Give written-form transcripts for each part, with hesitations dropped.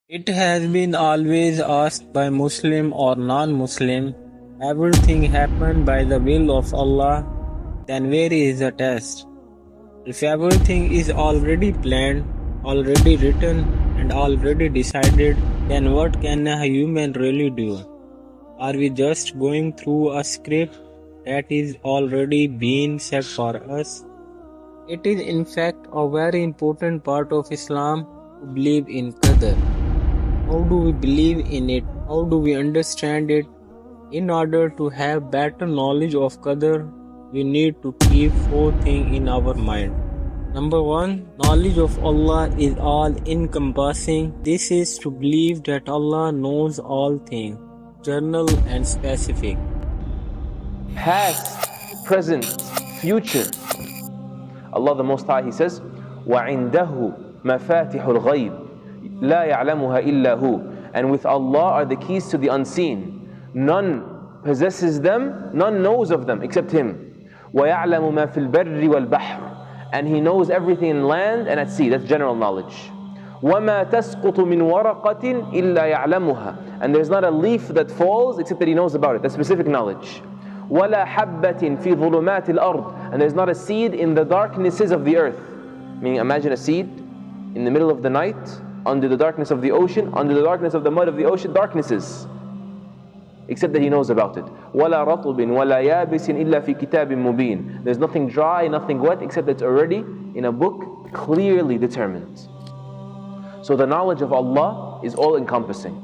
It has been always asked by Muslim or non-Muslim, everything happened by the will of Allah, then where is the test? If everything is already planned, already written, and already decided, then what can a human really do? Are we just going through a script that is already been set for us? It is in fact a very important part of Islam to believe in Qadr. How do we believe in it? How do we understand it? In order to have better knowledge of Qadr, we need to keep four things in our mind. Number one, knowledge of Allah is all encompassing. This is to believe that Allah knows all things, general and specific. Past, present, future. Allah the Most High, He says, وَعِنْدَهُ مَفَاتِحُ الْغَيْبِ لَا يَعْلَمُهَا إِلَّا هُ. And with Allah are the keys to the unseen. None possesses them, none knows of them except Him. وَيَعْلَمُ مَا فِي الْبَرِّ وَالْبَحْرِ. And He knows everything in land and at sea. That's general knowledge. وَمَا تَسْقُطُ مِنْ وَرَقَةٍ إِلَّا يَعْلَمُهَا. And there's not a leaf that falls except that He knows about it. That's specific knowledge. وَلَا حَبَّةٍ فِي ظُلُمَاتِ الْأَرْضِ. And there's not a seed in the darknesses of the earth. Meaning, imagine a seed in the middle of the night, under the darkness of the ocean, under the darkness of the mud of the ocean, darknesses. Except that He knows about it. وَلَا رَطُبٍ وَلَا يَابِسٍ إِلَّا فِي كِتَابٍ مُبِينٍ. There's nothing dry, nothing wet, except that it's already in a book clearly determined. So the knowledge of Allah is all-encompassing.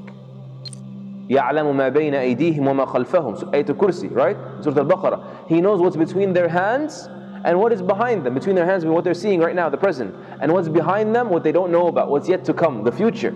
يَعْلَمُ مَا بَيْنَ أَيْدِيهِمْ وَمَا خَلْفَهُم. Ayat al-Kursi, right? Surah Al-Baqarah. He knows what's between their hands and what is behind them. Between their hands means what they're seeing right now, the present. And what's behind them, what they don't know about, what's yet to come, the future.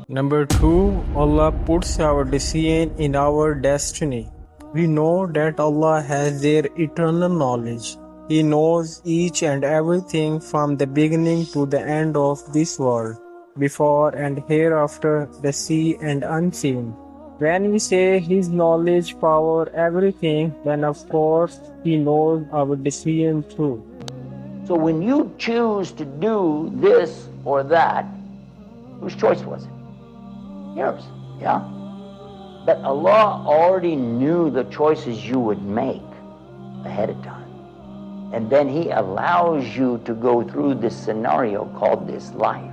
Number two, Allah puts our decision in our destiny. We know that Allah has their eternal knowledge. He knows each and everything from the beginning to the end of this world, before and hereafter, the sea and unseen. When we say His knowledge power everything, then of course He knows our decision too. So when you choose to do this or that, whose choice was it? Yours, yeah? But Allah already knew the choices you would make ahead of time. And then He allows you to go through this scenario called this life.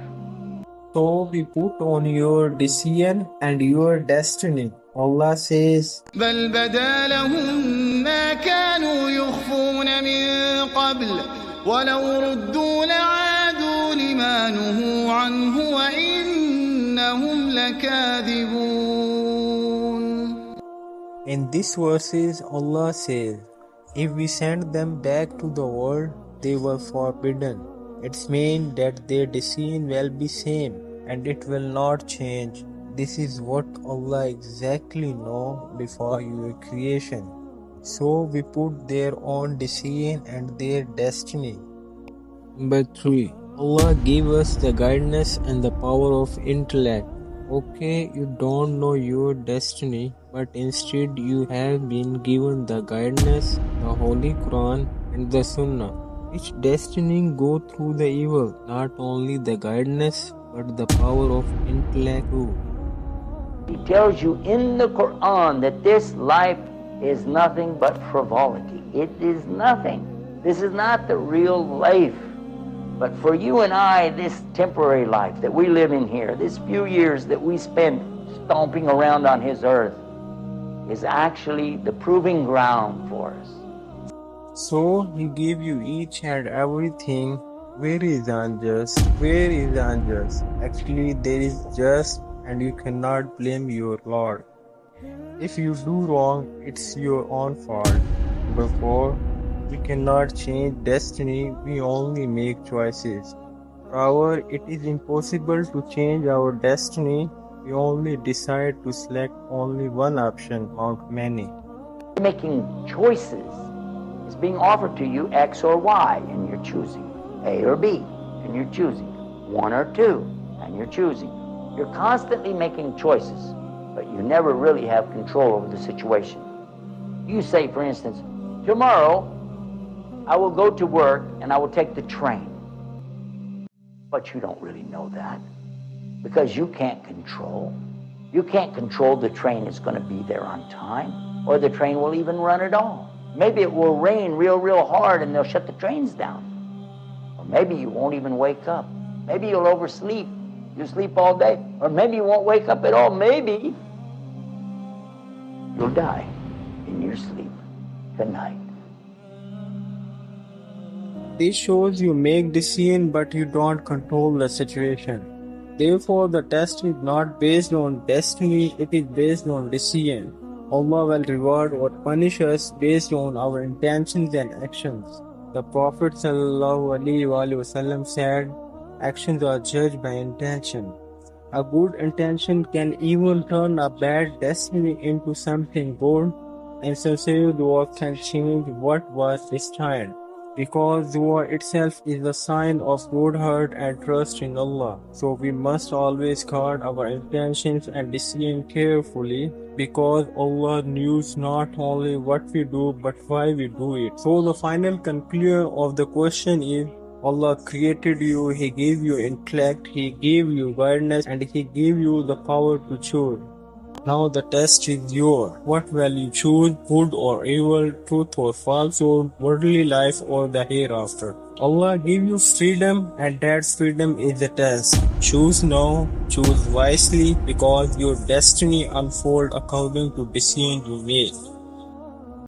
So we put on your decision and your destiny. Allah says, بل بدا لهم ما كانوا يخفون من قبل ولو ردوا لعادوا لما نهوا عنه وإنهم لكاذبون. In these verses, Allah says, if we send them back to the world they were forbidden, it means that their decision will be same and it will not change. This is what Allah exactly know before your creation. So we put their own decision and their destiny. Number 3. Allah gave us the guidance and the power of intellect. Okay, you don't know your destiny, but instead you have been given the guidance, the Holy Qur'an and the Sunnah. Each destiny go through the evil, not only the guidance, but the power of intellect too. He tells you in the Qur'an that this life is nothing but frivolity. It is nothing. This is not the real life. But for you and I, this temporary life that we live in here, this few years that we spend stomping around on His earth, is actually the proving ground for us. So He gave you each and everything. Where is unjust? Where is unjust? Actually, there is just, and you cannot blame your Lord. If you do wrong, it's your own fault. Number 4. We cannot change destiny, we only make choices. However, it is impossible to change our destiny. We only decide to select only one option among many. Making choices is being offered to you X or Y, and you're choosing. A or B, and you're choosing. 1 or 2, and you're choosing. You're constantly making choices, but you never really have control over the situation. You say, for instance, tomorrow I will go to work and I will take the train. But you don't really know that. because you can't control. You can't control the train is going to be there on time, or the train will even run at all. Maybe it will rain real hard and they'll shut the trains down. Or maybe you won't even wake up. Maybe you'll oversleep. You'll sleep all day. Or maybe you won't wake up at all. Maybe you'll die in your sleep tonight. This shows you make decision but you don't control the situation. Therefore, the test is not based on destiny, it is based on decision. Allah will reward or punish us based on our intentions and actions. The Prophet ﷺ said, actions are judged by intention. A good intention can even turn a bad destiny into something good, and sincere dua can change what was destined. Because dua itself is a sign of good heart and trust in Allah. So we must always guard our intentions and decisions carefully, because Allah knows not only what we do but why we do it. So the final conclusion of the question is, Allah created you, He gave you intellect, He gave you guidance, and He gave you the power to choose. Now the test is yours. What will you choose, good or evil, truth or falsehood, worldly life or the hereafter? Allah give you freedom, and that freedom is the test. Choose now, choose wisely, because your destiny unfolds according to decision you make.